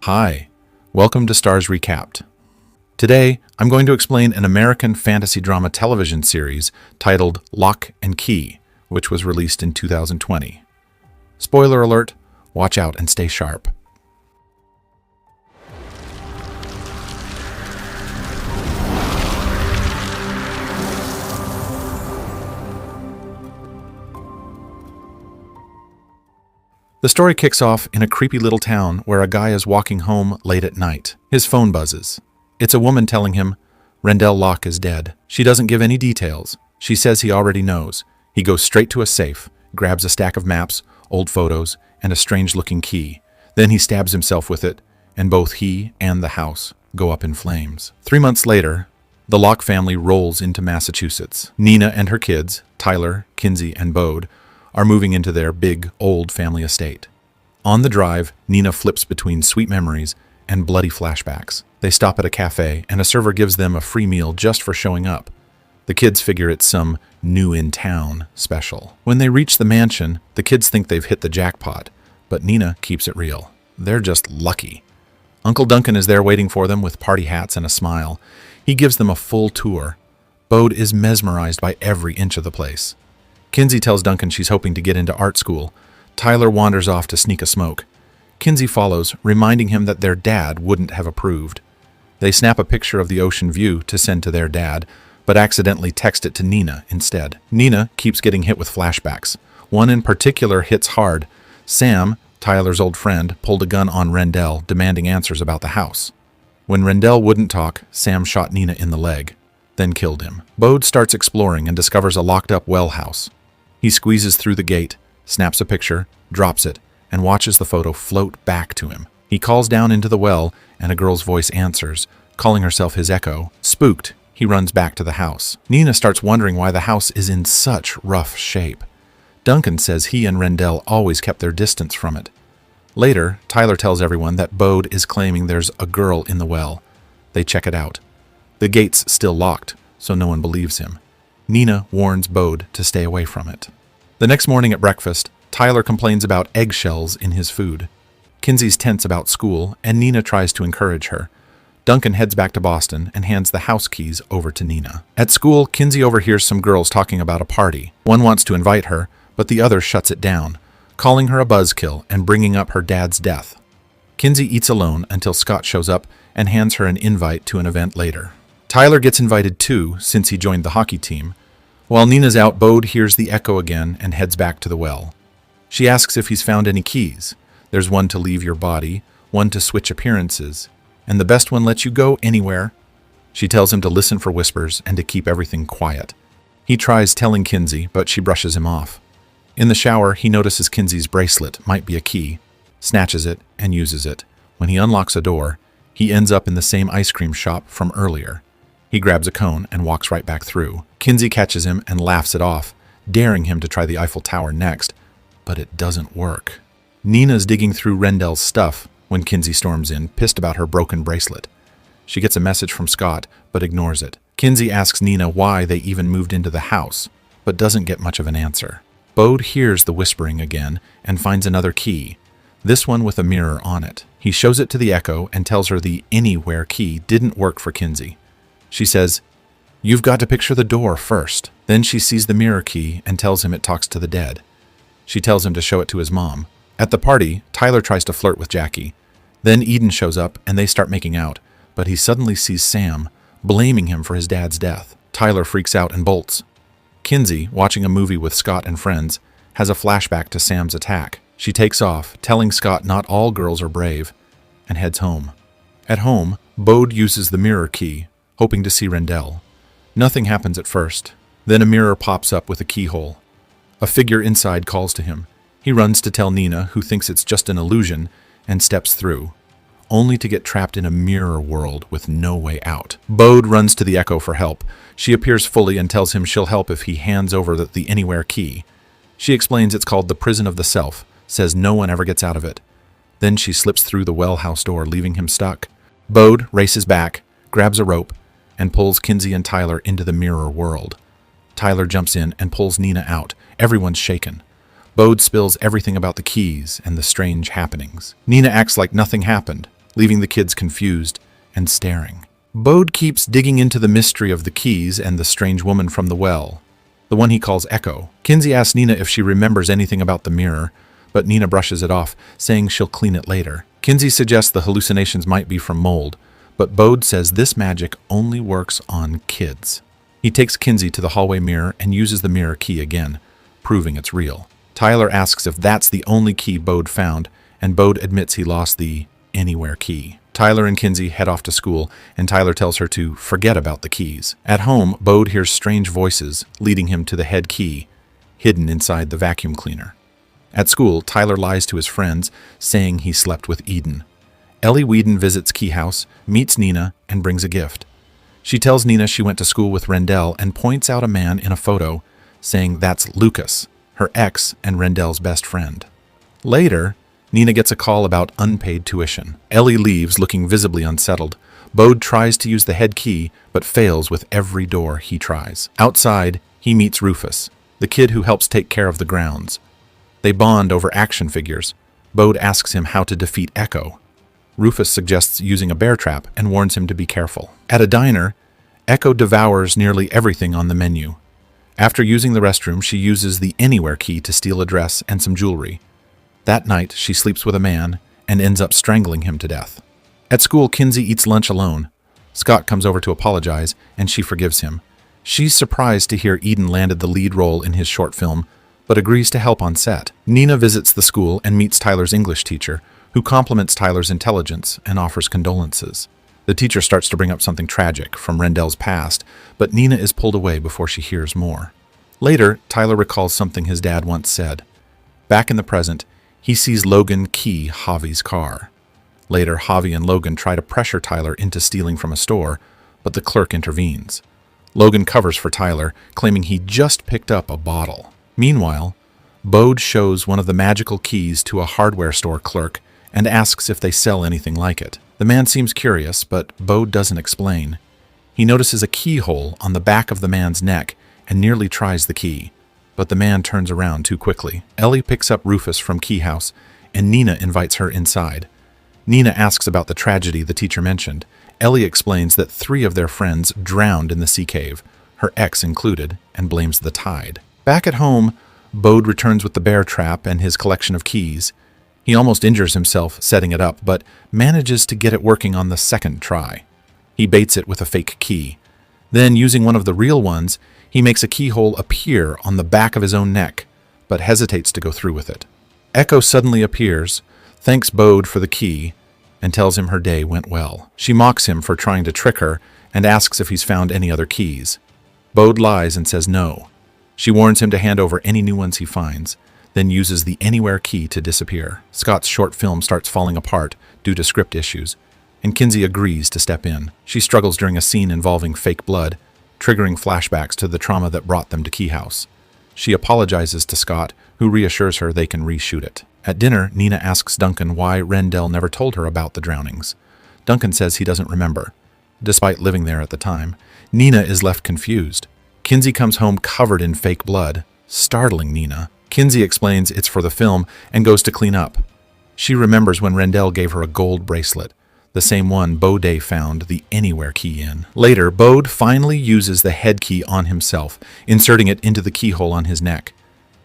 Hi, welcome to Starz Recapped. Today, I'm going to explain an American fantasy drama television series titled Locke and Key, which was released in 2020. Spoiler alert, watch out and stay sharp. The story kicks off in a creepy little town where a guy is walking home late at night. His phone buzzes. It's a woman telling him, Rendell Locke is dead. She doesn't give any details. She says he already knows. He goes straight to a safe, grabs a stack of maps, old photos, and a strange-looking key. Then he stabs himself with it, and both he and the house go up in flames. 3 months later, the Locke family rolls into Massachusetts. Nina and her kids, Tyler, Kinsey, and Bode, are moving into their big, old family estate. On the drive, Nina flips between sweet memories and bloody flashbacks. They stop at a cafe, and a server gives them a free meal just for showing up. The kids figure it's some new-in-town special. When they reach the mansion, the kids think they've hit the jackpot, but Nina keeps it real. They're just lucky. Uncle Duncan is there waiting for them with party hats and a smile. He gives them a full tour. Bode is mesmerized by every inch of the place. Kinsey tells Duncan she's hoping to get into art school. Tyler wanders off to sneak a smoke. Kinsey follows, reminding him that their dad wouldn't have approved. They snap a picture of the ocean view to send to their dad, but accidentally text it to Nina instead. Nina keeps getting hit with flashbacks. One in particular hits hard. Sam, Tyler's old friend, pulled a gun on Rendell, demanding answers about the house. When Rendell wouldn't talk, Sam shot Nina in the leg, then killed him. Bode starts exploring and discovers a locked-up well house. He squeezes through the gate, snaps a picture, drops it, and watches the photo float back to him. He calls down into the well, and a girl's voice answers, calling herself his echo. Spooked, he runs back to the house. Nina starts wondering why the house is in such rough shape. Duncan says he and Rendell always kept their distance from it. Later, Tyler tells everyone that Bode is claiming there's a girl in the well. They check it out. The gate's still locked, so no one believes him. Nina warns Bode to stay away from it. The next morning at breakfast, Tyler complains about eggshells in his food. Kinsey's tense about school, and Nina tries to encourage her. Duncan heads back to Boston and hands the house keys over to Nina. At school, Kinsey overhears some girls talking about a party. One wants to invite her, but the other shuts it down, calling her a buzzkill and bringing up her dad's death. Kinsey eats alone until Scott shows up and hands her an invite to an event later. Tyler gets invited too, since he joined the hockey team. While Nina's out, Bode hears the echo again and heads back to the well. She asks if he's found any keys. There's one to leave your body, one to switch appearances, and the best one lets you go anywhere. She tells him to listen for whispers and to keep everything quiet. He tries telling Kinsey, but she brushes him off. In the shower, he notices Kinsey's bracelet might be a key, snatches it, and uses it. When he unlocks a door, he ends up in the same ice cream shop from earlier. He grabs a cone and walks right back through. Kinsey catches him and laughs it off, daring him to try the Eiffel Tower next, but it doesn't work. Nina's digging through Rendell's stuff when Kinsey storms in, pissed about her broken bracelet. She gets a message from Scott, but ignores it. Kinsey asks Nina why they even moved into the house, but doesn't get much of an answer. Bode hears the whispering again and finds another key, this one with a mirror on it. He shows it to the echo and tells her the anywhere key didn't work for Kinsey. She says, "You've got to picture the door first." Then she sees the mirror key and tells him it talks to the dead. She tells him to show it to his mom. At the party, Tyler tries to flirt with Jackie. Then Eden shows up and they start making out, but he suddenly sees Sam, blaming him for his dad's death. Tyler freaks out and bolts. Kinsey, watching a movie with Scott and friends, has a flashback to Sam's attack. She takes off, telling Scott not all girls are brave, and heads home. At home, Bode uses the mirror key, hoping to see Rendell. Nothing happens at first. Then a mirror pops up with a keyhole. A figure inside calls to him. He runs to tell Nina, who thinks it's just an illusion, and steps through, only to get trapped in a mirror world with no way out. Bode runs to the echo for help. She appears fully and tells him she'll help if he hands over the anywhere key. She explains it's called the prison of the self, says no one ever gets out of it. Then she slips through the well house door, leaving him stuck. Bode races back, grabs a rope, and pulls Kinsey and Tyler into the mirror world. Tyler jumps in and pulls Nina out. Everyone's shaken. Bode spills everything about the keys and the strange happenings. Nina acts like nothing happened, leaving the kids confused and staring. Bode keeps digging into the mystery of the keys and the strange woman from the well, the one he calls Echo. Kinsey asks Nina if she remembers anything about the mirror, but Nina brushes it off, saying she'll clean it later. Kinsey suggests the hallucinations might be from mold, but Bode says this magic only works on kids. He takes Kinsey to the hallway mirror and uses the mirror key again, proving it's real. Tyler asks if that's the only key Bode found, and Bode admits he lost the anywhere key. Tyler and Kinsey head off to school, and Tyler tells her to forget about the keys. At home, Bode hears strange voices, leading him to the head key, hidden inside the vacuum cleaner. At school, Tyler lies to his friends, saying he slept with Eden. Ellie Whedon visits Keyhouse, meets Nina, and brings a gift. She tells Nina she went to school with Rendell and points out a man in a photo, saying that's Lucas, her ex and Rendell's best friend. Later, Nina gets a call about unpaid tuition. Ellie leaves, looking visibly unsettled. Bode tries to use the head key, but fails with every door he tries. Outside, he meets Rufus, the kid who helps take care of the grounds. They bond over action figures. Bode asks him how to defeat Echo. Rufus suggests using a bear trap and warns him to be careful. At a diner, Echo devours nearly everything on the menu. After using the restroom, she uses the anywhere key to steal a dress and some jewelry. That night, she sleeps with a man and ends up strangling him to death. At school, Kinsey eats lunch alone. Scott comes over to apologize, and she forgives him. She's surprised to hear Eden landed the lead role in his short film, but agrees to help on set. Nina visits the school and meets Tyler's English teacher, who compliments Tyler's intelligence and offers condolences. The teacher starts to bring up something tragic from Rendell's past, but Nina is pulled away before she hears more. Later, Tyler recalls something his dad once said. Back in the present, he sees Logan key Javi's car. Later, Javi and Logan try to pressure Tyler into stealing from a store, but the clerk intervenes. Logan covers for Tyler, claiming he just picked up a bottle. Meanwhile, Bode shows one of the magical keys to a hardware store clerk and asks if they sell anything like it. The man seems curious, but Bode doesn't explain. He notices a keyhole on the back of the man's neck and nearly tries the key, but the man turns around too quickly. Ellie picks up Rufus from Keyhouse, and Nina invites her inside. Nina asks about the tragedy the teacher mentioned. Ellie explains that 3 of their friends drowned in the sea cave, her ex included, and blames the tide. Back at home, Bode returns with the bear trap and his collection of keys. He almost injures himself setting it up, but manages to get it working on the second try. He baits it with a fake key. Then, using one of the real ones, he makes a keyhole appear on the back of his own neck, but hesitates to go through with it. Echo suddenly appears, thanks Bode for the key, and tells him her day went well. She mocks him for trying to trick her and asks if he's found any other keys. Bode lies and says no. She warns him to hand over any new ones he finds, then uses the anywhere key to disappear. Scott's short film starts falling apart due to script issues, and Kinsey agrees to step in. She struggles during a scene involving fake blood, triggering flashbacks to the trauma that brought them to Keyhouse. She apologizes to Scott, who reassures her they can reshoot it. At dinner, Nina asks Duncan why Rendell never told her about the drownings. Duncan says he doesn't remember. Despite living there at the time, Nina is left confused. Kinsey comes home covered in fake blood, startling Nina. Kinsey explains it's for the film and goes to clean up. She remembers when Rendell gave her a gold bracelet, the same one Bode found the anywhere key in. Later, Bode finally uses the head key on himself, inserting it into the keyhole on his neck.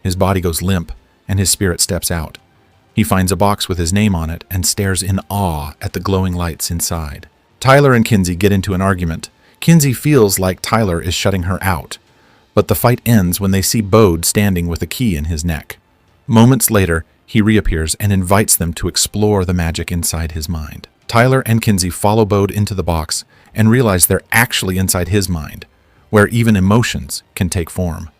His body goes limp, and his spirit steps out. He finds a box with his name on it and stares in awe at the glowing lights inside. Tyler and Kinsey get into an argument. Kinsey feels like Tyler is shutting her out, but the fight ends when they see Bode standing with a key in his neck. Moments later, he reappears and invites them to explore the magic inside his mind. Tyler and Kinsey follow Bode into the box and realize they're actually inside his mind, where even emotions can take form.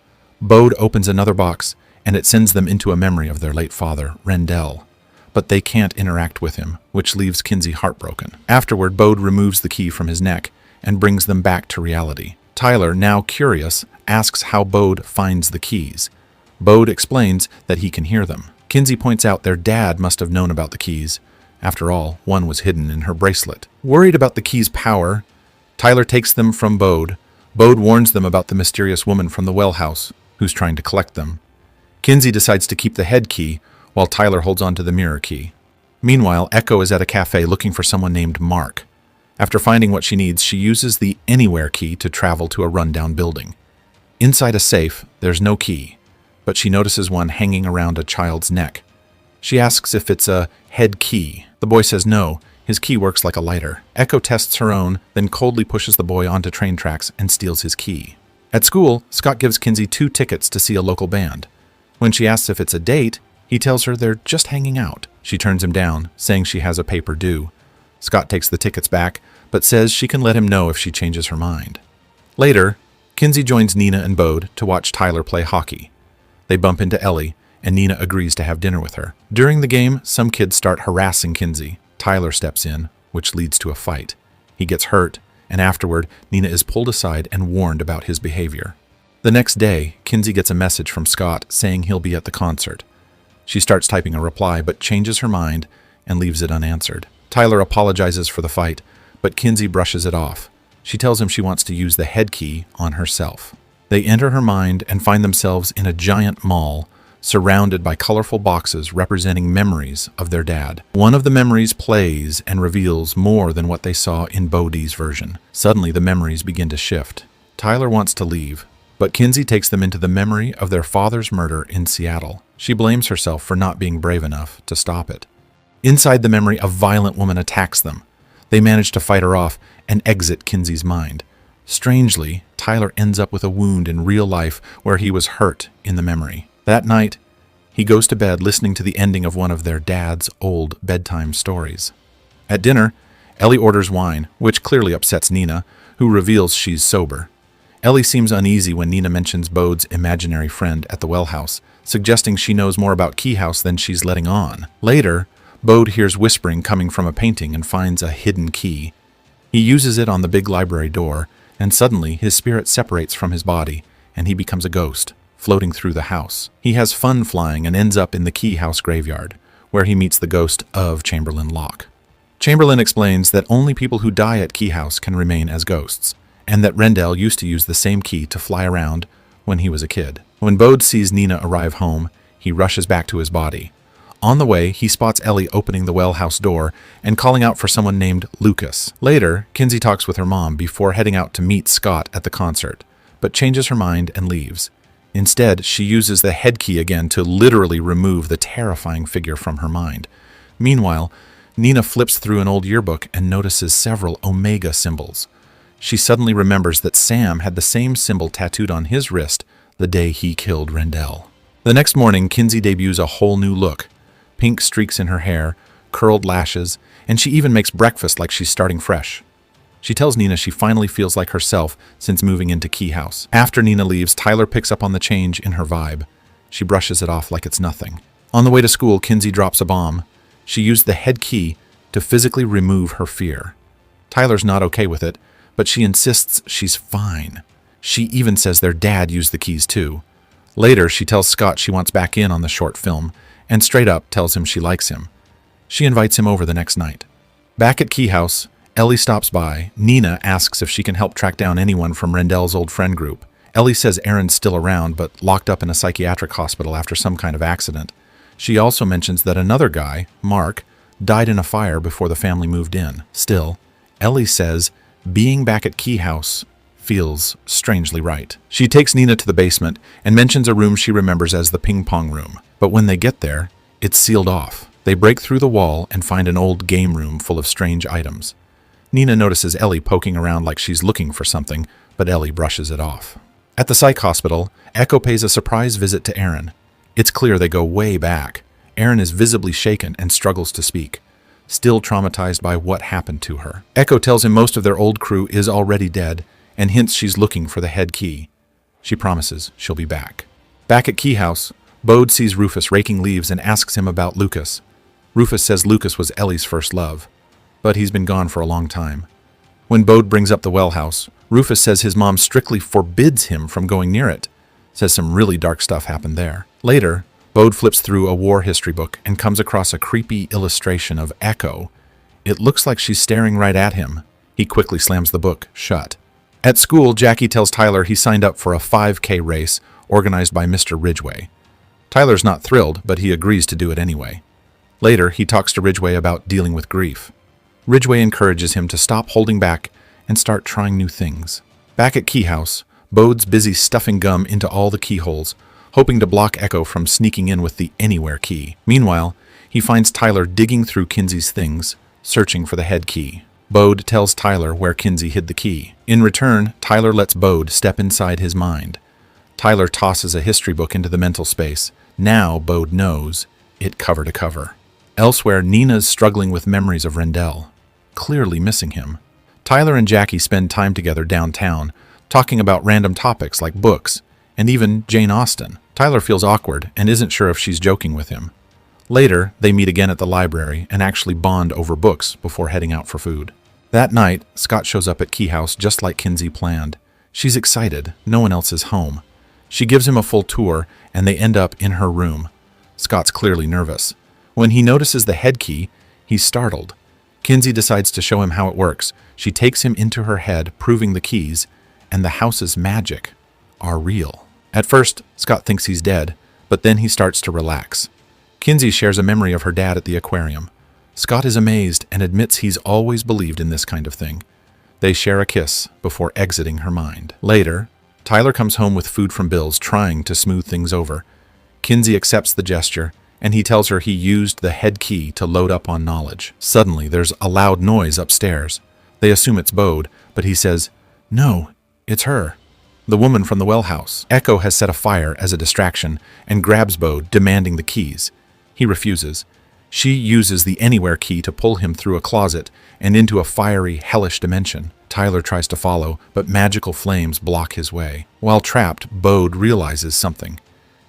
Bode opens another box, and it sends them into a memory of their late father, Rendell. But they can't interact with him, which leaves Kinsey heartbroken. Afterward, Bode removes the key from his neck and brings them back to reality. Tyler, now curious, asks how Bode finds the keys. Bode explains that he can hear them. Kinsey points out their dad must have known about the keys. After all, one was hidden in her bracelet. Worried about the key's power, Tyler takes them from Bode. Bode warns them about the mysterious woman from the well house, who's trying to collect them. Kinsey decides to keep the head key, while Tyler holds on to the mirror key. Meanwhile, Echo is at a cafe looking for someone named Mark. After finding what she needs, she uses the Anywhere key to travel to a rundown building. Inside a safe, there's no key, but she notices one hanging around a child's neck. She asks if it's a head key. The boy says no, his key works like a lighter. Echo tests her own, then coldly pushes the boy onto train tracks and steals his key. At school, Scott gives Kinsey 2 tickets to see a local band. When she asks if it's a date, he tells her they're just hanging out. She turns him down, saying she has a paper due. Scott takes the tickets back, but says she can let him know if she changes her mind. Later, Kinsey joins Nina and Bode to watch Tyler play hockey. They bump into Ellie, and Nina agrees to have dinner with her. During the game, some kids start harassing Kinsey. Tyler steps in, which leads to a fight. He gets hurt, and afterward, Nina is pulled aside and warned about his behavior. The next day, Kinsey gets a message from Scott saying he'll be at the concert. She starts typing a reply, but changes her mind and leaves it unanswered. Tyler apologizes for the fight, but Kinsey brushes it off. She tells him she wants to use the head key on herself. They enter her mind and find themselves in a giant mall, surrounded by colorful boxes representing memories of their dad. One of the memories plays and reveals more than what they saw in Bode's version. Suddenly, the memories begin to shift. Tyler wants to leave, but Kinsey takes them into the memory of their father's murder in Seattle. She blames herself for not being brave enough to stop it. Inside the memory, a violent woman attacks them. They manage to fight her off and exit Kinsey's mind. Strangely, Tyler ends up with a wound in real life where he was hurt in the memory. That night, he goes to bed listening to the ending of one of their dad's old bedtime stories. At dinner, Ellie orders wine, which clearly upsets Nina, who reveals she's sober. Ellie seems uneasy when Nina mentions Bode's imaginary friend at the well house, suggesting she knows more about Keyhouse than she's letting on. Later, Bode hears whispering coming from a painting and finds a hidden key. He uses it on the big library door, and suddenly his spirit separates from his body, and he becomes a ghost, floating through the house. He has fun flying and ends up in the Keyhouse graveyard, where he meets the ghost of Chamberlain Locke. Chamberlain explains that only people who die at Keyhouse can remain as ghosts, and that Rendell used to use the same key to fly around when he was a kid. When Bode sees Nina arrive home, he rushes back to his body. On the way, he spots Ellie opening the well house door and calling out for someone named Lucas. Later, Kinsey talks with her mom before heading out to meet Scott at the concert, but changes her mind and leaves. Instead, she uses the head key again to literally remove the terrifying figure from her mind. Meanwhile, Nina flips through an old yearbook and notices several Omega symbols. She suddenly remembers that Sam had the same symbol tattooed on his wrist the day he killed Rendell. The next morning, Kinsey debuts a whole new look. Pink streaks in her hair, curled lashes, and she even makes breakfast like she's starting fresh. She tells Nina she finally feels like herself since moving into Keyhouse. After Nina leaves, Tyler picks up on the change in her vibe. She brushes it off like it's nothing. On the way to school, Kinsey drops a bomb. She used the head key to physically remove her fear. Tyler's not okay with it, but she insists she's fine. She even says their dad used the keys too. Later, she tells Scott she wants back in on the short film, and straight up tells him she likes him. She invites him over the next night. Back at Keyhouse, Ellie stops by. Nina asks if she can help track down anyone from Rendell's old friend group. Ellie says Aaron's still around, but locked up in a psychiatric hospital after some kind of accident. She also mentions that another guy, Mark, died in a fire before the family moved in. Still, Ellie says being back at Keyhouse feels strangely right. She takes Nina to the basement and mentions a room she remembers as the ping pong room. But when they get there, it's sealed off. They break through the wall and find an old game room full of strange items. Nina notices Ellie poking around like she's looking for something, but Ellie brushes it off. At the psych hospital, Echo pays a surprise visit to Aaron. It's clear they go way back. Aaron is visibly shaken and struggles to speak, still traumatized by what happened to her. Echo tells him most of their old crew is already dead and hints she's looking for the head key. She promises she'll be back. Back at Keyhouse, Bode sees Rufus raking leaves and asks him about Lucas. Rufus says Lucas was Ellie's first love, but he's been gone for a long time. When Bode brings up the well house, Rufus says his mom strictly forbids him from going near it, says some really dark stuff happened there. Later, Bode flips through a war history book and comes across a creepy illustration of Echo. It looks like she's staring right at him. He quickly slams the book shut. At school, Jackie tells Tyler he signed up for a 5K race organized by Mr. Ridgway. Tyler's not thrilled, but he agrees to do it anyway. Later, he talks to Ridgway about dealing with grief. Ridgway encourages him to stop holding back and start trying new things. Back at Keyhouse, Bode's busy stuffing gum into all the keyholes, hoping to block Echo from sneaking in with the anywhere key. Meanwhile, he finds Tyler digging through Kinsey's things, searching for the head key. Bode tells Tyler where Kinsey hid the key. In return, Tyler lets Bode step inside his mind. Tyler tosses a history book into the mental space. Now Bode knows it cover to cover. Elsewhere, Nina's struggling with memories of Rendell, clearly missing him. Tyler and Jackie spend time together downtown, talking about random topics like books, and even Jane Austen. Tyler feels awkward and isn't sure if she's joking with him. Later, they meet again at the library and actually bond over books before heading out for food. That night, Scott shows up at Keyhouse just like Kinsey planned. She's excited, no one else is home. She gives him a full tour, and they end up in her room. Scott's clearly nervous. When he notices the head key, he's startled. Kinsey decides to show him how it works. She takes him into her head, proving the keys, and the house's magic are real. At first, Scott thinks he's dead, but then he starts to relax. Kinsey shares a memory of her dad at the aquarium. Scott is amazed and admits he's always believed in this kind of thing. They share a kiss before exiting her mind. Later, Tyler comes home with food from Bill's, trying to smooth things over. Kinsey accepts the gesture, and he tells her he used the head key to load up on knowledge. Suddenly, there's a loud noise upstairs. They assume it's Bode, but he says, "No, it's her." The woman from the well house. Echo has set a fire as a distraction and grabs Bode, demanding the keys. He refuses. She uses the anywhere key to pull him through a closet and into a fiery, hellish dimension. Tyler tries to follow, but magical flames block his way. While trapped, Bode realizes something.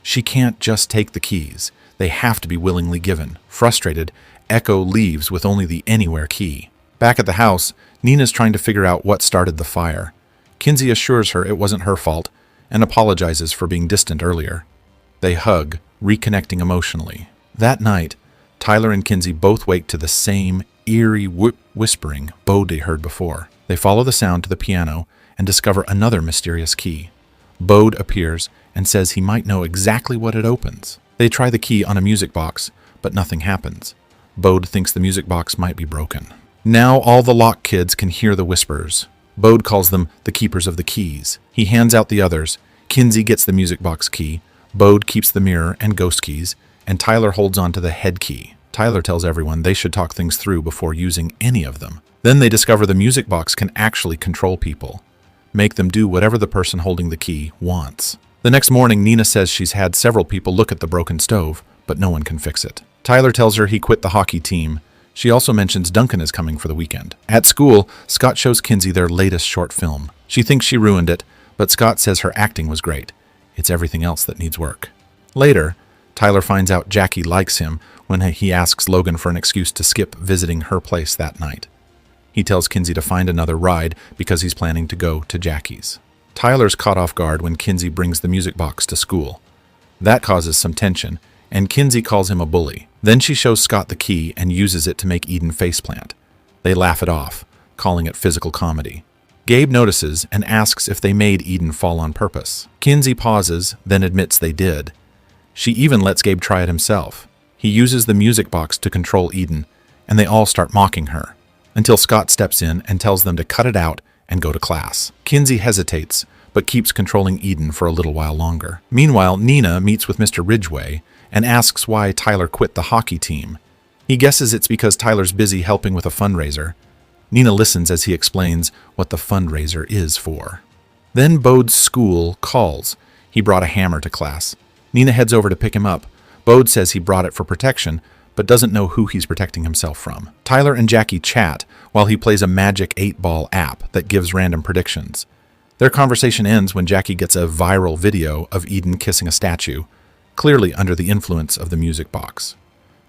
She can't just take the keys. They have to be willingly given. Frustrated, Echo leaves with only the anywhere key. Back at the house, Nina's trying to figure out what started the fire. Kinsey assures her it wasn't her fault and apologizes for being distant earlier. They hug, reconnecting emotionally. That night, Tyler and Kinsey both wake to the same eerie whispering Bode heard before. They follow the sound to the piano and discover another mysterious key. Bode appears and says he might know exactly what it opens. They try the key on a music box, but nothing happens. Bode thinks the music box might be broken. Now all the Locke kids can hear the whispers. Bode calls them the keepers of the keys. He hands out the others. Kinsey gets the music box key. Bode keeps the mirror and ghost keys, and Tyler holds on to the head key. Tyler tells everyone they should talk things through before using any of them. Then they discover the music box can actually control people, make them do whatever the person holding the key wants. The next morning, Nina says she's had several people look at the broken stove, but no one can fix it. Tyler tells her he quit the hockey team. She also mentions Duncan is coming for the weekend. At school, Scott shows Kinsey their latest short film. She thinks she ruined it, but Scott says her acting was great. It's everything else that needs work. Later, Tyler finds out Jackie likes him when he asks Logan for an excuse to skip visiting her place that night. He tells Kinsey to find another ride because he's planning to go to Jackie's. Tyler's caught off guard when Kinsey brings the music box to school. That causes some tension, and Kinsey calls him a bully. Then she shows Scott the key and uses it to make Eden faceplant. They laugh it off, calling it physical comedy. Gabe notices and asks if they made Eden fall on purpose. Kinsey pauses, then admits they did. She even lets Gabe try it himself. He uses the music box to control Eden, and they all start mocking her, until Scott steps in and tells them to cut it out and go to class. Kinsey hesitates, but keeps controlling Eden for a little while longer. Meanwhile, Nina meets with Mr. Ridgway and asks why Tyler quit the hockey team. He guesses it's because Tyler's busy helping with a fundraiser. Nina listens as he explains what the fundraiser is for. Then Bode's school calls. He brought a hammer to class. Nina heads over to pick him up. Bode says he brought it for protection, but doesn't know who he's protecting himself from. Tyler and Jackie chat while he plays a magic 8-ball app that gives random predictions. Their conversation ends when Jackie gets a viral video of Eden kissing a statue, clearly under the influence of the music box.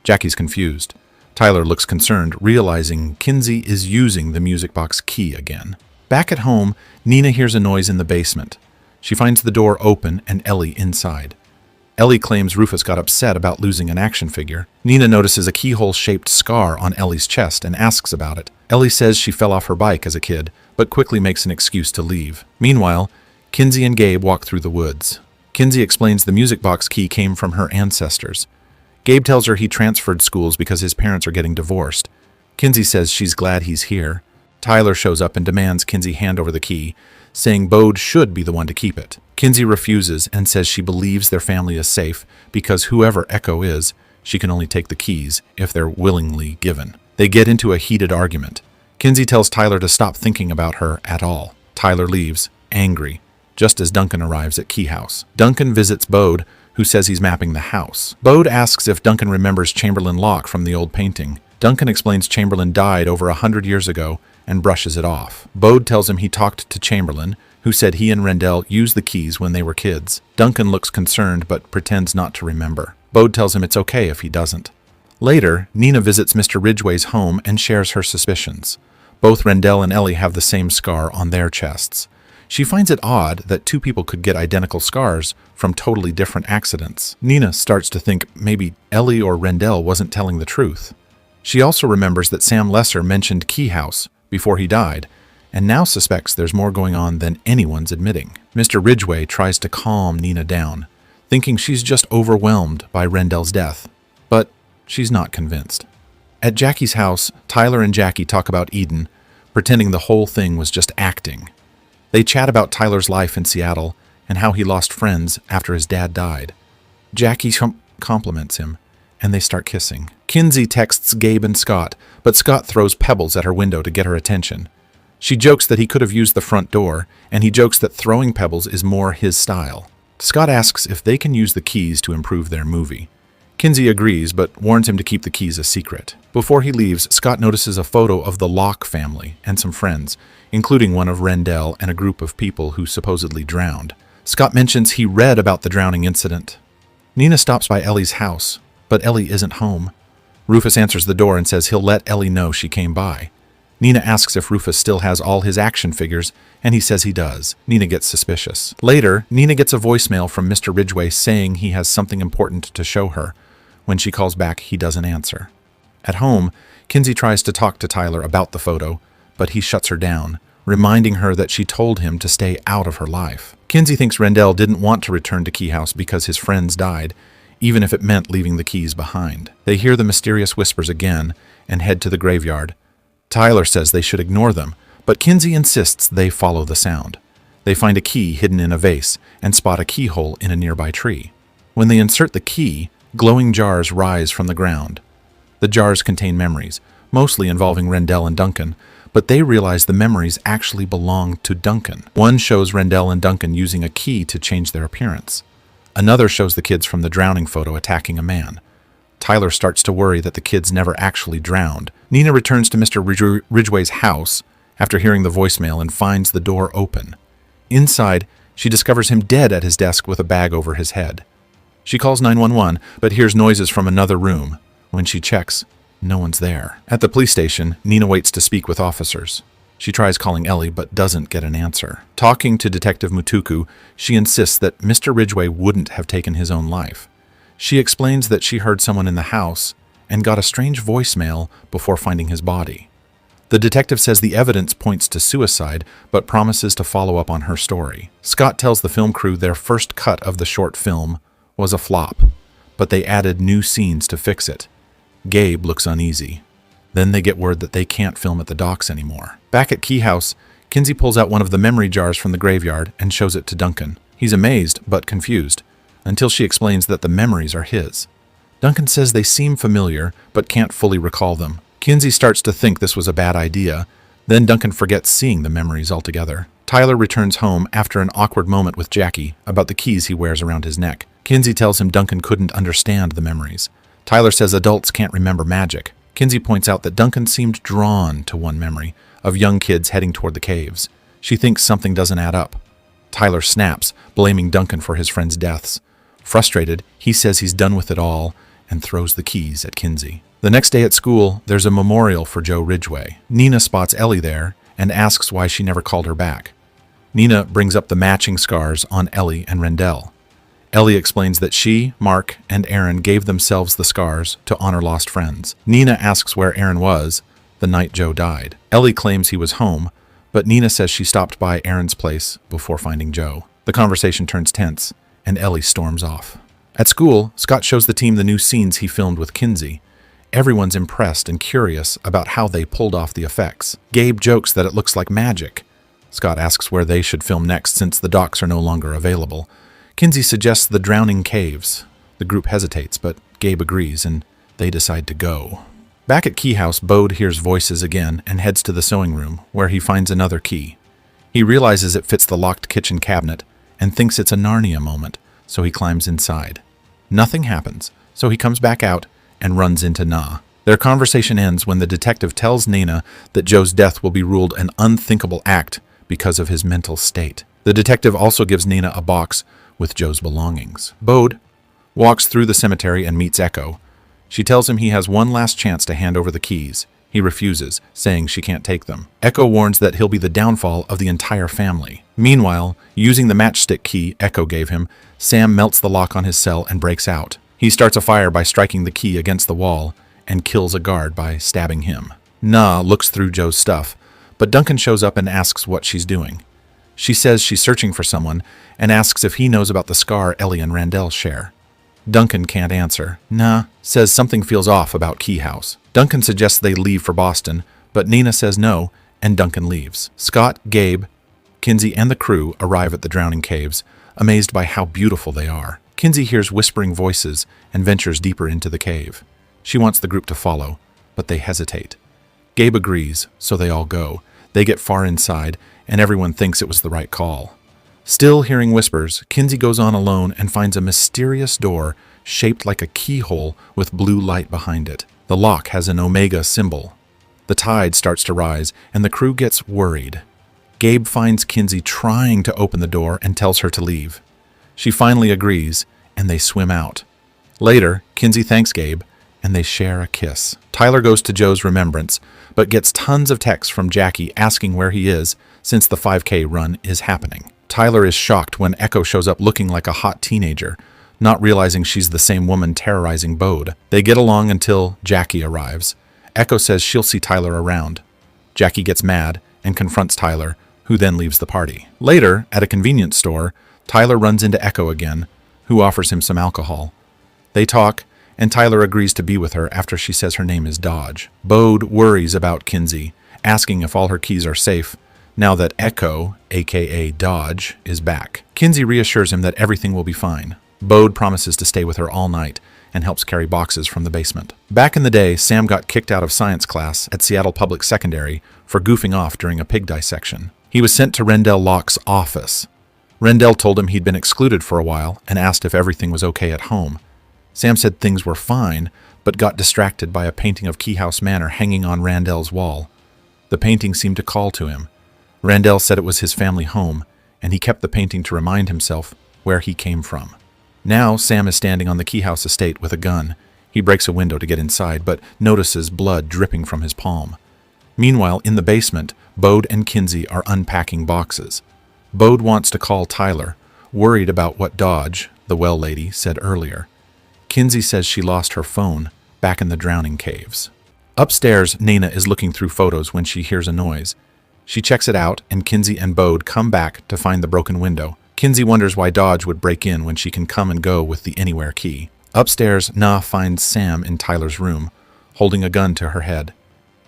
Jackie's confused. Tyler looks concerned, realizing Kinsey is using the music box key again. Back at home, Nina hears a noise in the basement. She finds the door open and Ellie inside. Ellie claims Rufus got upset about losing an action figure. Nina notices a keyhole-shaped scar on Ellie's chest and asks about it. Ellie says she fell off her bike as a kid, but quickly makes an excuse to leave. Meanwhile, Kinsey and Gabe walk through the woods. Kinsey explains the music box key came from her ancestors. Gabe tells her he transferred schools because his parents are getting divorced. Kinsey says she's glad he's here. Tyler shows up and demands Kinsey hand over the key, saying Bode should be the one to keep it. Kinsey refuses and says she believes their family is safe because whoever Echo is, she can only take the keys if they're willingly given. They get into a heated argument. Kinsey tells Tyler to stop thinking about her at all. Tyler leaves, angry, just as Duncan arrives at Keyhouse. Duncan visits Bode, who says he's mapping the house. Bode asks if Duncan remembers Chamberlain Locke from the old painting. Duncan explains Chamberlain died over 100 years ago and brushes it off. Bode tells him he talked to Chamberlain, who said he and Rendell used the keys when they were kids. Duncan looks concerned but pretends not to remember. Bode tells him it's okay if he doesn't. Later, Nina visits Mr. Ridgway's home and shares her suspicions. Both Rendell and Ellie have the same scar on their chests. She finds it odd that two people could get identical scars from totally different accidents. Nina starts to think maybe Ellie or Rendell wasn't telling the truth. She also remembers that Sam Lesser mentioned Keyhouse before he died, and now suspects there's more going on than anyone's admitting. Mr. Ridgway tries to calm Nina down, thinking she's just overwhelmed by Rendell's death, but she's not convinced. At Jackie's house, Tyler and Jackie talk about Eden, pretending the whole thing was just acting. They chat about Tyler's life in Seattle and how he lost friends after his dad died. Jackie compliments him, and they start kissing. Kinsey texts Gabe and Scott, but Scott throws pebbles at her window to get her attention. She jokes that he could have used the front door, and he jokes that throwing pebbles is more his style. Scott asks if they can use the keys to improve their movie. Kinsey agrees, but warns him to keep the keys a secret. Before he leaves, Scott notices a photo of the Locke family and some friends, including one of Rendell and a group of people who supposedly drowned. Scott mentions he read about the drowning incident. Nina stops by Ellie's house, but Ellie isn't home. Rufus answers the door and says he'll let Ellie know she came by. Nina asks if Rufus still has all his action figures, and he says he does. Nina gets suspicious. Later, Nina gets a voicemail from Mr. Ridgway saying he has something important to show her. When she calls back, he doesn't answer. At home, Kinsey tries to talk to Tyler about the photo, but he shuts her down, reminding her that she told him to stay out of her life. Kinsey thinks Rendell didn't want to return to Keyhouse because his friends died, even if it meant leaving the keys behind. They hear the mysterious whispers again and head to the graveyard. Tyler says they should ignore them, but Kinsey insists they follow the sound. They find a key hidden in a vase and spot a keyhole in a nearby tree. When they insert the key, glowing jars rise from the ground. The jars contain memories, mostly involving Rendell and Duncan, but they realize the memories actually belong to Duncan. One shows Rendell and Duncan using a key to change their appearance. Another shows the kids from the drowning photo attacking a man. Tyler starts to worry that the kids never actually drowned. Nina returns to Mr. Ridgway's house after hearing the voicemail and finds the door open. Inside, she discovers him dead at his desk with a bag over his head. She calls 911, but hears noises from another room. When she checks, no one's there. At the police station, Nina waits to speak with officers. She tries calling Ellie, but doesn't get an answer. Talking to Detective Mutuku, she insists that Mr. Ridgway wouldn't have taken his own life. She explains that she heard someone in the house and got a strange voicemail before finding his body. The detective says the evidence points to suicide, but promises to follow up on her story. Scott tells the film crew their first cut of the short film was a flop, but they added new scenes to fix it. Gabe looks uneasy. Then they get word that they can't film at the docks anymore. Back at Keyhouse, Kinsey pulls out one of the memory jars from the graveyard and shows it to Duncan. He's amazed, but confused, until she explains that the memories are his. Duncan says they seem familiar, but can't fully recall them. Kinsey starts to think this was a bad idea, then Duncan forgets seeing the memories altogether. Tyler returns home after an awkward moment with Jackie about the keys he wears around his neck. Kinsey tells him Duncan couldn't understand the memories. Tyler says adults can't remember magic. Kinsey points out that Duncan seemed drawn to one memory of young kids heading toward the caves. She thinks something doesn't add up. Tyler snaps, blaming Duncan for his friends' deaths. Frustrated, he says he's done with it all and throws the keys at Kinsey. The next day at school, there's a memorial for Joe Ridgway. Nina spots Ellie there and asks why she never called her back. Nina brings up the matching scars on Ellie and Rendell. Ellie explains that she, Mark, and Aaron gave themselves the scars to honor lost friends. Nina asks where Aaron was the night Joe died. Ellie claims he was home, but Nina says she stopped by Aaron's place before finding Joe. The conversation turns tense, and Ellie storms off. At school, Scott shows the team the new scenes he filmed with Kinsey. Everyone's impressed and curious about how they pulled off the effects. Gabe jokes that it looks like magic. Scott asks where they should film next since the docks are no longer available. Kinsey suggests the drowning caves. The group hesitates, but Gabe agrees, and they decide to go. Back at Keyhouse, Bode hears voices again and heads to the sewing room, where he finds another key. He realizes it fits the locked kitchen cabinet and thinks it's a Narnia moment, so he climbs inside. Nothing happens, so he comes back out and runs into Na. Their conversation ends when the detective tells Nina that Joe's death will be ruled an unthinkable act because of his mental state. The detective also gives Nina a box with Joe's belongings. Bode walks through the cemetery and meets Echo. She tells him he has one last chance to hand over the keys. He refuses, saying she can't take them. Echo warns that he'll be the downfall of the entire family. Meanwhile, using the matchstick key Echo gave him, Sam melts the lock on his cell and breaks out. He starts a fire by striking the key against the wall and kills a guard by stabbing him. Na looks through Joe's stuff, but Duncan shows up and asks what she's doing. She says she's searching for someone and asks if he knows about the scar Ellie and Randell share. Duncan can't answer. Na says something feels off about Keyhouse. Duncan suggests they leave for Boston, but Nina says no, and Duncan leaves. Scott, Gabe, Kinsey, and the crew arrive at the drowning caves, amazed by how beautiful they are. Kinsey hears whispering voices and ventures deeper into the cave. She wants the group to follow, but they hesitate. Gabe agrees, so they all go. They get far inside, and everyone thinks it was the right call. Still hearing whispers, Kinsey goes on alone and finds a mysterious door shaped like a keyhole with blue light behind it. The lock has an omega symbol. The tide starts to rise, and the crew gets worried. Gabe finds Kinsey trying to open the door and tells her to leave. She finally agrees, and they swim out. Later, Kinsey thanks Gabe, and they share a kiss. Tyler goes to Joe's remembrance, but gets tons of texts from Jackie asking where he is since the 5K run is happening. Tyler is shocked when Echo shows up looking like a hot teenager, not realizing she's the same woman terrorizing Bode. They get along until Jackie arrives. Echo says she'll see Tyler around. Jackie gets mad and confronts Tyler, who then leaves the party. Later, at a convenience store, Tyler runs into Echo again, who offers him some alcohol. They talk, and Tyler agrees to be with her after she says her name is Dodge. Bode worries about Kinsey, asking if all her keys are safe, now that Echo, aka Dodge, is back. Kinsey reassures him that everything will be fine. Bode promises to stay with her all night and helps carry boxes from the basement. Back in the day, Sam got kicked out of science class at Seattle Public Secondary for goofing off during a pig dissection. He was sent to Randell Locke's office. Randell told him he'd been excluded for a while and asked if everything was okay at home. Sam said things were fine, but got distracted by a painting of Keyhouse Manor hanging on Randell's wall. The painting seemed to call to him. Randell said it was his family home, and he kept the painting to remind himself where he came from. Now Sam is standing on the Keyhouse estate with a gun. He breaks a window to get inside, but notices blood dripping from his palm. Meanwhile, in the basement, Bode and Kinsey are unpacking boxes. Bode wants to call Tyler, worried about what Dodge, the well lady, said earlier. Kinsey says she lost her phone back in the drowning caves. Upstairs, Nina is looking through photos when she hears a noise. She checks it out, and Kinsey and Bode come back to find the broken window. Kinsey wonders why Dodge would break in when she can come and go with the anywhere key. Upstairs, Na finds Sam in Tyler's room, holding a gun to her head.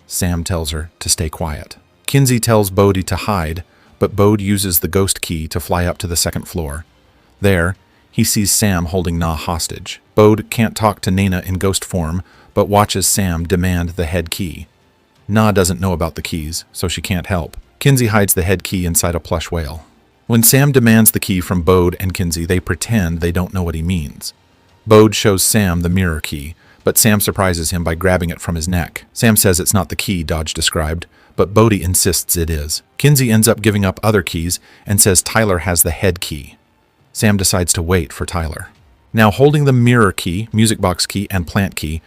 Sam tells her to stay quiet. Kinsey tells Bode to hide, but Bode uses the ghost key to fly up to the second floor. There, he sees Sam holding Na hostage. Bode can't talk to Nina in ghost form, but watches Sam demand the head key. Na doesn't know about the keys, so she can't help. Kinsey hides the head key inside a plush whale. When Sam demands the key from Bode and Kinsey, they pretend they don't know what he means. Bode shows Sam the mirror key, but Sam surprises him by grabbing it from his neck. Sam says it's not the key Dodge described, but Bode insists it is. Kinsey ends up giving up other keys and says Tyler has the head key. Sam decides to wait for Tyler. Now holding the mirror key, music box key, and plant key,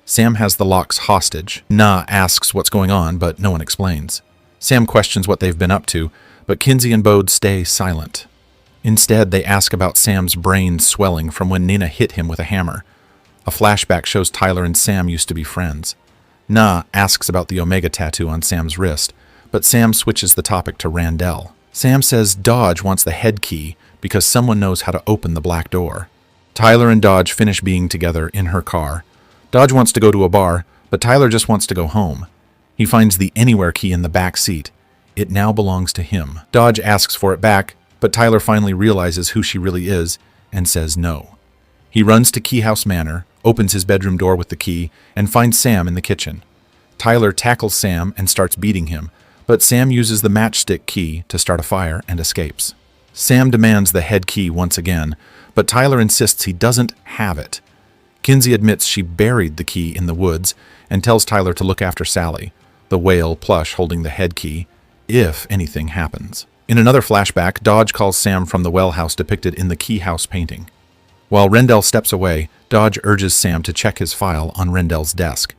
Sam has the locks hostage. Na asks what's going on, but no one explains. Sam questions what they've been up to, but Kinsey and Bode stay silent. Instead, they ask about Sam's brain swelling from when Nina hit him with a hammer. A flashback shows Tyler and Sam used to be friends. Na asks about the Omega tattoo on Sam's wrist, but Sam switches the topic to Randell. Sam says Dodge wants the head key because someone knows how to open the black door. Tyler and Dodge finish being together in her car. Dodge wants to go to a bar, but Tyler just wants to go home. He finds the anywhere key in the back seat. It now belongs to him. Dodge asks for it back, but Tyler finally realizes who she really is and says no. He runs to Keyhouse Manor, opens his bedroom door with the key, and finds Sam in the kitchen. Tyler tackles Sam and starts beating him, but Sam uses the matchstick key to start a fire and escapes. Sam demands the head key once again, but Tyler insists he doesn't have it. Kinsey admits she buried the key in the woods and tells Tyler to look after Sally, the whale plush holding the head key, if anything happens. In another flashback, Dodge calls Sam from the well house depicted in the Keyhouse painting. While Rendell steps away, Dodge urges Sam to check his file on Rendell's desk.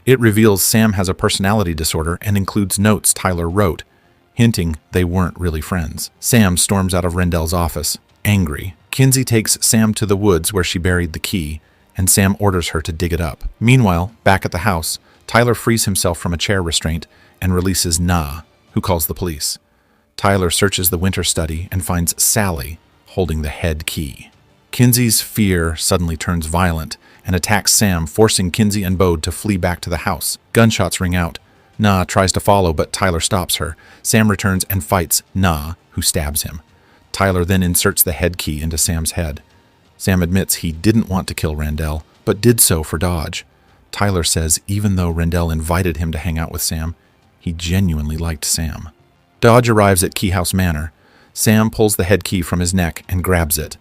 It reveals Sam has a personality disorder and includes notes Tyler wrote, hinting they weren't really friends. Sam storms out of Rendell's office, angry. Kinsey takes Sam to the woods where she buried the key, and Sam orders her to dig it up. Meanwhile, back at the house, Tyler frees himself from a chair restraint and releases Na, who calls the police. Tyler searches the winter study and finds Sally holding the head key. Kinsey's fear suddenly turns violent and attacks Sam, forcing Kinsey and Bode to flee back to the house. Gunshots ring out. Na tries to follow, but Tyler stops her. Sam returns and fights Na, who stabs him. Tyler then inserts the head key into Sam's head. Sam admits he didn't want to kill Rendell, but did so for Dodge. Tyler says even though Rendell invited him to hang out with Sam, he genuinely liked Sam. Dodge arrives at Keyhouse Manor. Sam pulls the head key from his neck and grabs it.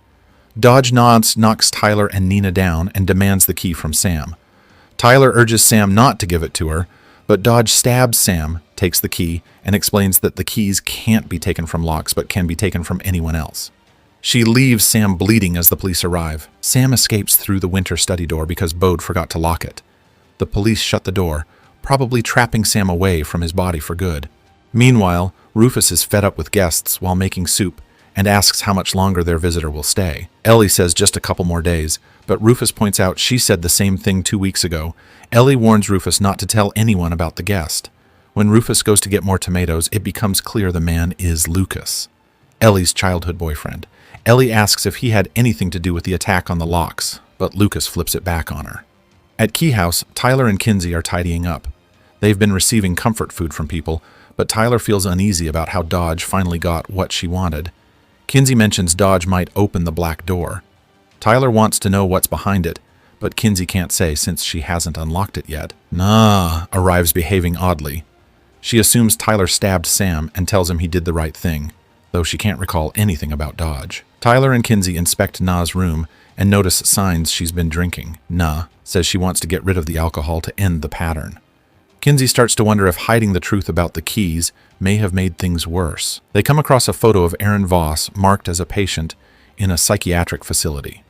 Dodge knocks Tyler and Nina down and demands the key from Sam. Tyler urges Sam not to give it to her, but Dodge stabs Sam, takes the key, and explains that the keys can't be taken from locks but can be taken from anyone else. She leaves Sam bleeding as the police arrive. Sam escapes through the winter study door because Bode forgot to lock it. The police shut the door, probably trapping Sam away from his body for good. Meanwhile, Rufus is fed up with guests while making soup and asks how much longer their visitor will stay. Ellie says just a couple more days, but Rufus points out she said the same thing 2 weeks ago. Ellie warns Rufus not to tell anyone about the guest. When Rufus goes to get more tomatoes, it becomes clear the man is Lucas, Ellie's childhood boyfriend. Ellie asks if he had anything to do with the attack on the Locks, but Lucas flips it back on her. At Keyhouse, Tyler and Kinsey are tidying up. They've been receiving comfort food from people, but Tyler feels uneasy about how Dodge finally got what she wanted. Kinsey mentions Dodge might open the black door. Tyler wants to know what's behind it, but Kinsey can't say since she hasn't unlocked it yet. Na arrives behaving oddly. She assumes Tyler stabbed Sam and tells him he did the right thing, though she can't recall anything about Dodge. Tyler and Kinsey inspect Na's room and notice signs she's been drinking. Na says she wants to get rid of the alcohol to end the pattern. Kinsey starts to wonder if hiding the truth about the keys may have made things worse. They come across a photo of Aaron Voss marked as a patient in a psychiatric facility.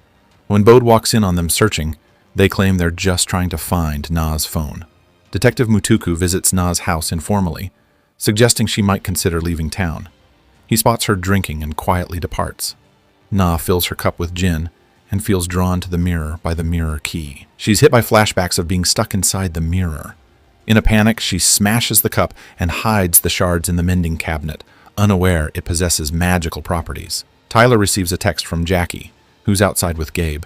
When Bode walks in on them searching, they claim they're just trying to find Na's phone. Detective Mutuku visits Na's house informally, suggesting she might consider leaving town. He spots her drinking and quietly departs. Na fills her cup with gin and feels drawn to the mirror by the mirror key. She's hit by flashbacks of being stuck inside the mirror. In a panic, she smashes the cup and hides the shards in the mending cabinet, unaware it possesses magical properties. Tyler receives a text from Jackie, who's outside with Gabe.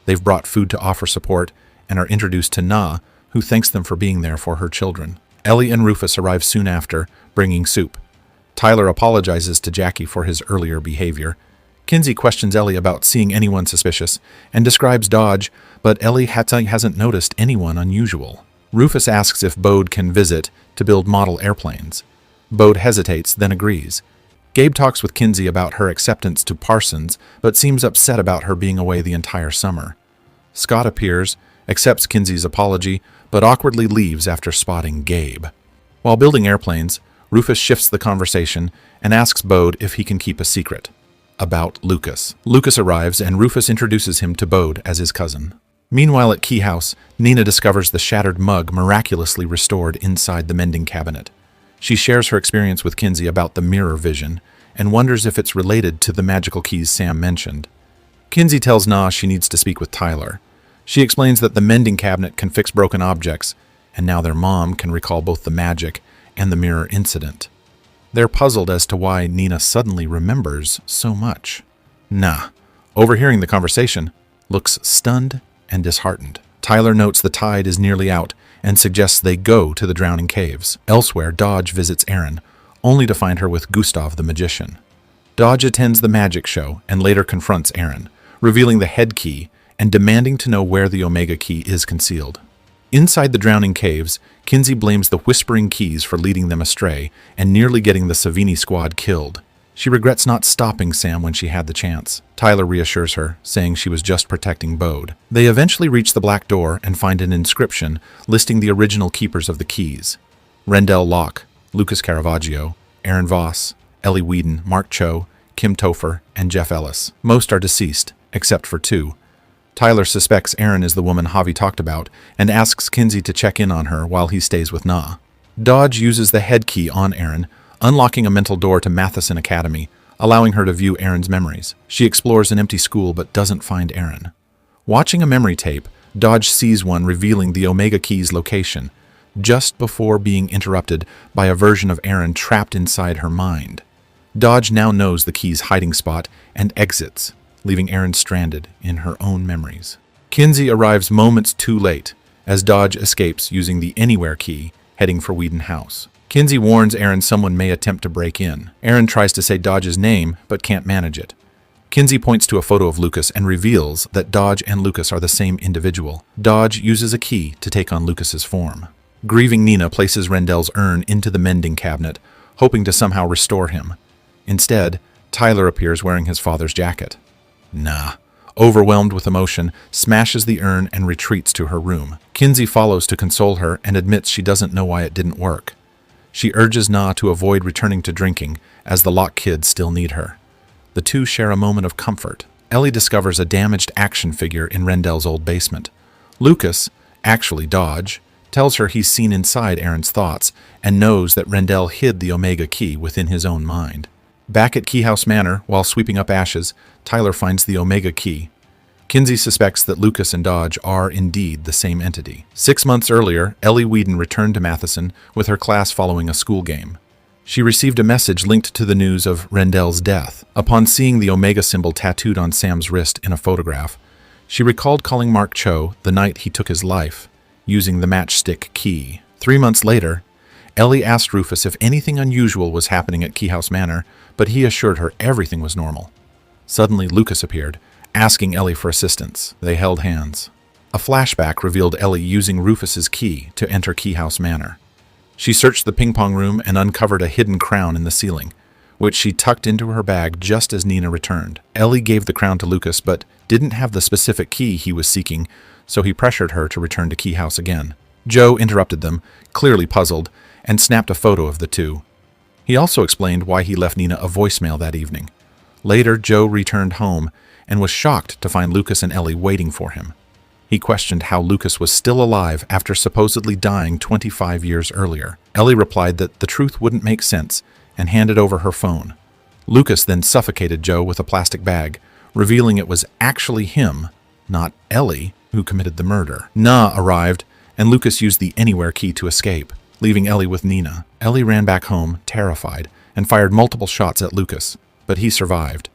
They've brought food to offer support and are introduced to Na, who thanks them for being there for her children. Ellie and Rufus arrive soon after, bringing soup. Tyler apologizes to Jackie for his earlier behavior. Kinsey questions Ellie about seeing anyone suspicious and describes Dodge, but Ellie hasn't noticed anyone unusual. Rufus asks if Bode can visit to build model airplanes. Bode hesitates, then agrees. Gabe talks with Kinsey about her acceptance to Parsons, but seems upset about her being away the entire summer. Scott appears, accepts Kinsey's apology, but awkwardly leaves after spotting Gabe. While building airplanes, Rufus shifts the conversation and asks Bode if he can keep a secret about Lucas. Lucas arrives and Rufus introduces him to Bode as his cousin. Meanwhile at Keyhouse, Nina discovers the shattered mug miraculously restored inside the mending cabinet. She shares her experience with Kinsey about the mirror vision and wonders if it's related to the magical keys Sam mentioned. Kinsey tells Na she needs to speak with Tyler. She explains that the mending cabinet can fix broken objects, and now their mom can recall both the magic and the mirror incident. They're puzzled as to why Nina suddenly remembers so much. Na, overhearing the conversation, looks stunned and disheartened. Tyler notes the tide is nearly out and suggests they go to the drowning caves. Elsewhere, Dodge visits Erin, only to find her with Gustav the magician. Dodge attends the magic show and later confronts Erin, revealing the head key and demanding to know where the Omega Key is concealed. Inside the drowning caves, Kinsey blames the Whispering Keys for leading them astray and nearly getting the Savini squad killed. She regrets not stopping Sam when she had the chance. Tyler reassures her, saying she was just protecting Bode. They eventually reach the black door and find an inscription listing the original keepers of the keys: Rendell Locke, Lucas Caravaggio, Aaron Voss, Ellie Whedon, Mark Cho, Kim Topher, and Jeff Ellis. Most are deceased, except for 2. Tyler suspects Erin is the woman Javi talked about and asks Kinsey to check in on her while he stays with Na. Dodge uses the head key on Erin, unlocking a mental door to Matheson Academy, allowing her to view Erin's memories. She explores an empty school but doesn't find Erin. Watching a memory tape, Dodge sees one revealing the Omega Key's location, just before being interrupted by a version of Erin trapped inside her mind. Dodge now knows the key's hiding spot and exits, leaving Erin stranded in her own memories. Kinsey arrives moments too late as Dodge escapes using the Anywhere key, heading for Whedon House. Kinsey warns Erin someone may attempt to break in. Erin tries to say Dodge's name, but can't manage it. Kinsey points to a photo of Lucas and reveals that Dodge and Lucas are the same individual. Dodge uses a key to take on Lucas's form. Grieving Nina places Rendell's urn into the mending cabinet, hoping to somehow restore him. Instead, Tyler appears wearing his father's jacket. Nah, overwhelmed with emotion, smashes the urn and retreats to her room. Kinsey follows to console her and admits she doesn't know why it didn't work. She urges Na to avoid returning to drinking, as the Locke kids still need her. The two share a moment of comfort. Ellie discovers a damaged action figure in Rendell's old basement. Lucas, actually Dodge, tells her he's seen inside Erin's thoughts and knows that Rendell hid the Omega Key within his own mind. Back at Keyhouse Manor, while sweeping up ashes, Tyler finds the Omega Key. Kinsey suspects that Lucas and Dodge are indeed the same entity. 6 months earlier, Ellie Whedon returned to Matheson with her class following a school game. She received a message linked to the news of Rendell's death. Upon seeing the Omega symbol tattooed on Sam's wrist in a photograph, she recalled calling Mark Cho the night he took his life, using the matchstick key. 3 months later, Ellie asked Rufus if anything unusual was happening at Keyhouse Manor, but he assured her everything was normal. Suddenly, Lucas appeared, asking Ellie for assistance. They held hands. A flashback revealed Ellie using Rufus's key to enter Keyhouse Manor. She searched the ping-pong room and uncovered a hidden crown in the ceiling, which she tucked into her bag just as Nina returned. Ellie gave the crown to Lucas, but didn't have the specific key he was seeking, so he pressured her to return to Keyhouse again. Joe interrupted them, clearly puzzled, and snapped a photo of the two. He also explained why he left Nina a voicemail that evening. Later, Joe returned home and was shocked to find Lucas and Ellie waiting for him. He questioned how Lucas was still alive after supposedly dying 25 years earlier. Ellie replied that the truth wouldn't make sense and handed over her phone. Lucas then suffocated Joe with a plastic bag, revealing it was actually him, not Ellie, who committed the murder. Na arrived, and Lucas used the Anywhere key to escape, leaving Ellie with Nina. Ellie ran back home, terrified, and fired multiple shots at Lucas, but he survived.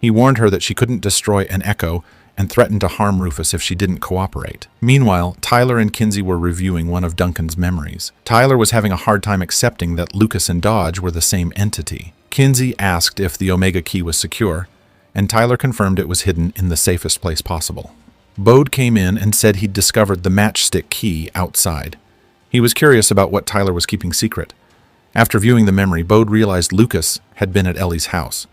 He warned her that she couldn't destroy an echo and threatened to harm Rufus if she didn't cooperate. Meanwhile, Tyler and Kinsey were reviewing one of Duncan's memories. Tyler was having a hard time accepting that Lucas and Dodge were the same entity. Kinsey asked if the Omega Key was secure, and Tyler confirmed it was hidden in the safest place possible. Bode came in and said he'd discovered the matchstick key outside. He was curious about what Tyler was keeping secret. After viewing the memory, Bode realized Lucas had been at Ellie's house.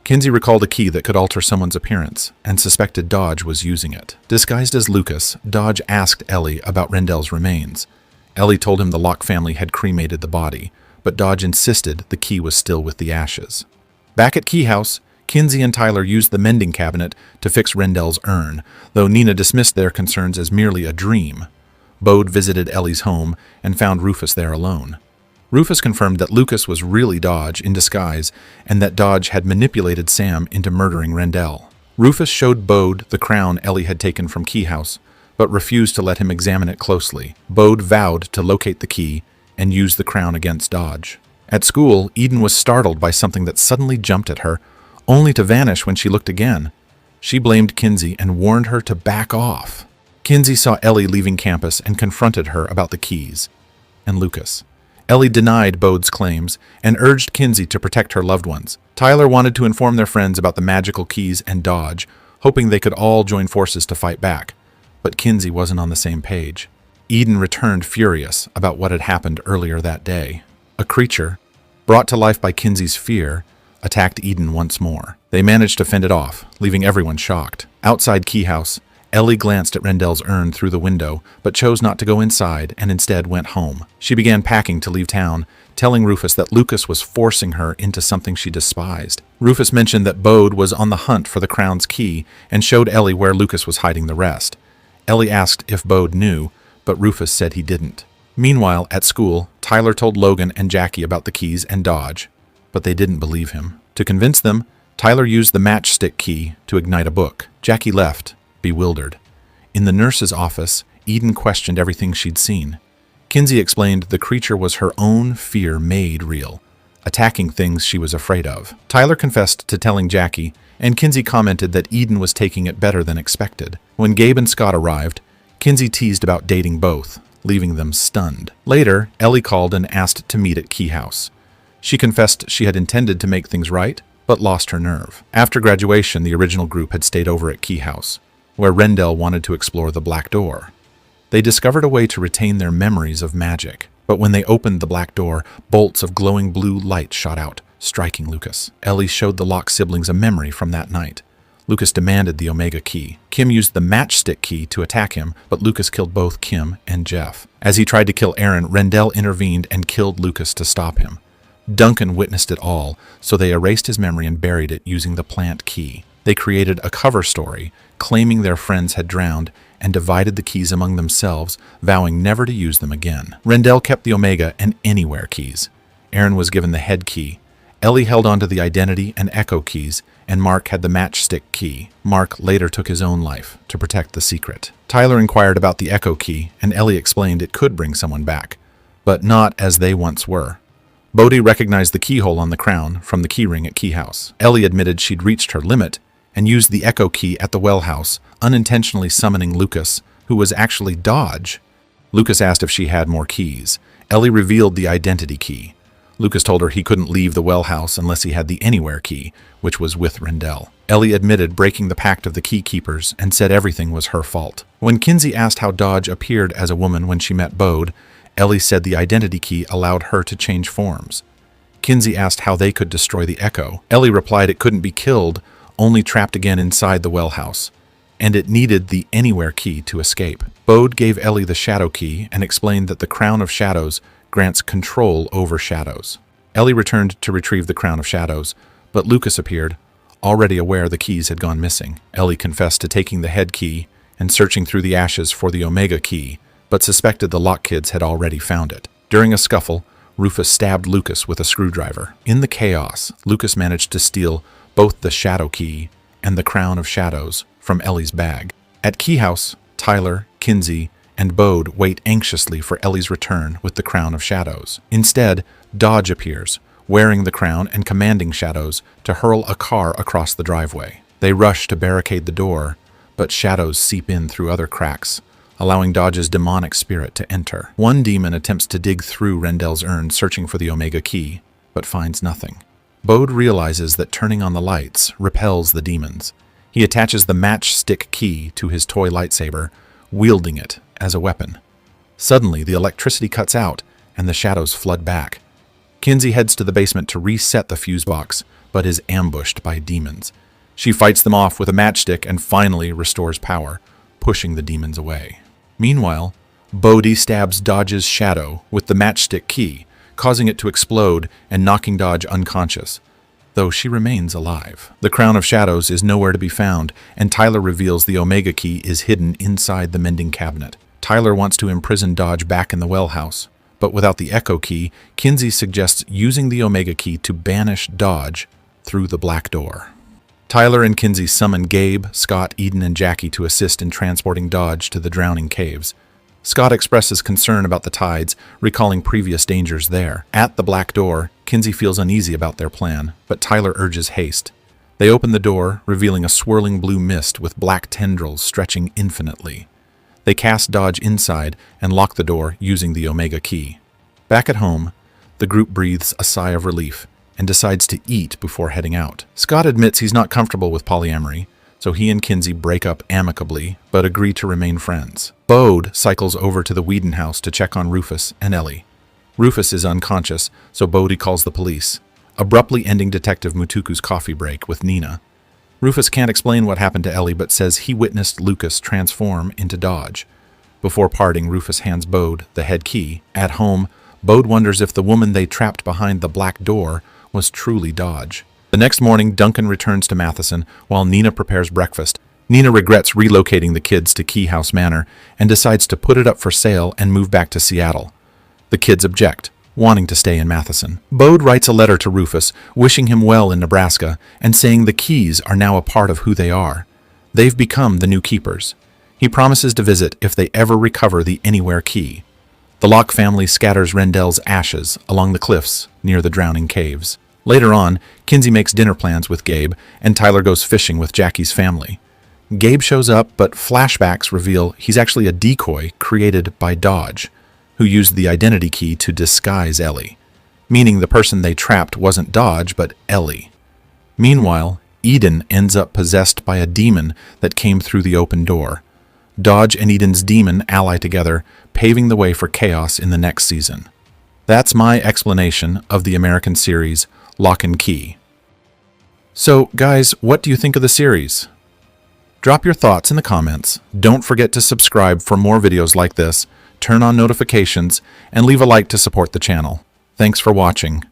Kinsey recalled a key that could alter someone's appearance and suspected Dodge was using it. Disguised as Lucas, Dodge asked Ellie about Rendell's remains. Ellie told him the Locke family had cremated the body, but Dodge insisted the key was still with the ashes. Back at Keyhouse, Kinsey and Tyler used the mending cabinet to fix Rendell's urn, though Nina dismissed their concerns as merely a dream. Bode visited Ellie's home and found Rufus there alone. Rufus confirmed that Lucas was really Dodge in disguise and that Dodge had manipulated Sam into murdering Rendell. Rufus showed Bode the crown Ellie had taken from Keyhouse, but refused to let him examine it closely. Bode vowed to locate the key and use the crown against Dodge. At school, Eden was startled by something that suddenly jumped at her, only to vanish when she looked again. She blamed Kinsey and warned her to back off. Kinsey saw Ellie leaving campus and confronted her about the keys and Lucas. Ellie denied Bode's claims and urged Kinsey to protect her loved ones. Tyler wanted to inform their friends about the magical keys and Dodge, hoping they could all join forces to fight back. But Kinsey wasn't on the same page. Eden returned furious about what had happened earlier that day. A creature, brought to life by Kinsey's fear, attacked Eden once more. They managed to fend it off, leaving everyone shocked. Outside Keyhouse, Ellie glanced at Rendell's urn through the window, but chose not to go inside and instead went home. She began packing to leave town, telling Rufus that Lucas was forcing her into something she despised. Rufus mentioned that Bode was on the hunt for the crown's key and showed Ellie where Lucas was hiding the rest. Ellie asked if Bode knew, but Rufus said he didn't. Meanwhile, at school, Tyler told Logan and Jackie about the keys and Dodge, but they didn't believe him. To convince them, Tyler used the matchstick key to ignite a book. Jackie left, bewildered. In the nurse's office, Eden questioned everything she'd seen. Kinsey explained the creature was her own fear made real, attacking things she was afraid of. Tyler confessed to telling Jackie, and Kinsey commented that Eden was taking it better than expected. When Gabe and Scott arrived, Kinsey teased about dating both, leaving them stunned. Later, Ellie called and asked to meet at Keyhouse. She confessed she had intended to make things right, but lost her nerve. After graduation, the original group had stayed over at Keyhouse, where Rendell wanted to explore the black door. They discovered a way to retain their memories of magic, but when they opened the black door, bolts of glowing blue light shot out, striking Lucas. Ellie showed the Locke siblings a memory from that night. Lucas demanded the Omega Key. Kim used the matchstick key to attack him, but Lucas killed both Kim and Jeff. As he tried to kill Aaron, Rendell intervened and killed Lucas to stop him. Duncan witnessed it all, so they erased his memory and buried it using the plant key. They created a cover story, claiming their friends had drowned, and divided the keys among themselves, vowing never to use them again. Rendell kept the Omega and Anywhere keys. Aaron was given the head key. Ellie held onto the identity and echo keys, and Mark had the matchstick key. Mark later took his own life to protect the secret. Tyler inquired about the echo key, and Ellie explained it could bring someone back, but not as they once were. Bode recognized the keyhole on the crown from the keyring at Keyhouse. Ellie admitted she'd reached her limit and used the echo key at the well house, unintentionally summoning Lucas, who was actually Dodge. Lucas asked if she had more keys. Ellie revealed the identity key. Lucas told her he couldn't leave the well house unless he had the Anywhere key, which was with Rendell. Ellie admitted breaking the pact of the key keepers and said everything was her fault. When Kinsey asked how Dodge appeared as a woman when she met Bode, Ellie said the identity key allowed her to change forms. Kinsey asked how they could destroy the echo. Ellie replied it couldn't be killed, only trapped again inside the well house, and it needed the Anywhere key to escape. Bode gave Ellie the shadow key and explained that the Crown of Shadows grants control over shadows. Ellie returned to retrieve the Crown of Shadows, but Lucas appeared, already aware the keys had gone missing. Ellie confessed to taking the head key and searching through the ashes for the Omega key, but suspected the Locke kids had already found it. During a scuffle, Rufus stabbed Lucas with a screwdriver. In the chaos, Lucas managed to steal both the shadow key and the Crown of Shadows from Ellie's bag. At Keyhouse, Tyler, Kinsey, and Bode wait anxiously for Ellie's return with the Crown of Shadows. Instead, Dodge appears, wearing the crown and commanding Shadows to hurl a car across the driveway. They rush to barricade the door, but shadows seep in through other cracks, allowing Dodge's demonic spirit to enter. One demon attempts to dig through Rendell's urn searching for the Omega key, but finds nothing. Bode realizes that turning on the lights repels the demons. He attaches the matchstick key to his toy lightsaber, wielding it as a weapon. Suddenly, the electricity cuts out, and the shadows flood back. Kinsey heads to the basement to reset the fuse box, but is ambushed by demons. She fights them off with a matchstick and finally restores power, pushing the demons away. Meanwhile, Bode stabs Dodge's shadow with the matchstick key, causing it to explode and knocking Dodge unconscious, though she remains alive. The Crown of Shadows is nowhere to be found, and Tyler reveals the Omega key is hidden inside the mending cabinet. Tyler wants to imprison Dodge back in the well house, but without the Echo key, Kinsey suggests using the Omega key to banish Dodge through the black door. Tyler and Kinsey summon Gabe, Scott, Eden, and Jackie to assist in transporting Dodge to the drowning caves. Scott expresses concern about the tides, recalling previous dangers there. At the black door, Kinsey feels uneasy about their plan, but Tyler urges haste. They open the door, revealing a swirling blue mist with black tendrils stretching infinitely. They cast Dodge inside and lock the door using the Omega key. Back at home, the group breathes a sigh of relief and decides to eat before heading out. Scott admits he's not comfortable with polyamory, so he and Kinsey break up amicably, but agree to remain friends. Bode cycles over to the Whedon house to check on Rufus and Ellie. Rufus is unconscious, so Bode calls the police, abruptly ending Detective Mutuku's coffee break with Nina. Rufus can't explain what happened to Ellie, but says he witnessed Lucas transform into Dodge. Before parting, Rufus hands Bode the head key. At home, Bode wonders if the woman they trapped behind the black door was truly Dodge. The next morning, Duncan returns to Matheson while Nina prepares breakfast. Nina regrets relocating the kids to Keyhouse Manor and decides to put it up for sale and move back to Seattle. The kids object, wanting to stay in Matheson. Bode writes a letter to Rufus, wishing him well in Nebraska and saying the Keys are now a part of who they are. They've become the new keepers. He promises to visit if they ever recover the Anywhere key. The Locke family scatters Rendell's ashes along the cliffs near the drowning caves. Later on, Kinsey makes dinner plans with Gabe, and Tyler goes fishing with Jackie's family. Gabe shows up, but flashbacks reveal he's actually a decoy created by Dodge, who used the identity key to disguise Ellie, meaning the person they trapped wasn't Dodge, but Ellie. Meanwhile, Eden ends up possessed by a demon that came through the open door. Dodge and Eden's demon ally together, paving the way for chaos in the next season. That's my explanation of the American series Locke and Key. So, guys, what do you think of the series? Drop your thoughts in the comments. Don't forget to subscribe for more videos like this, turn on notifications, and leave a like to support the channel. Thanks for watching.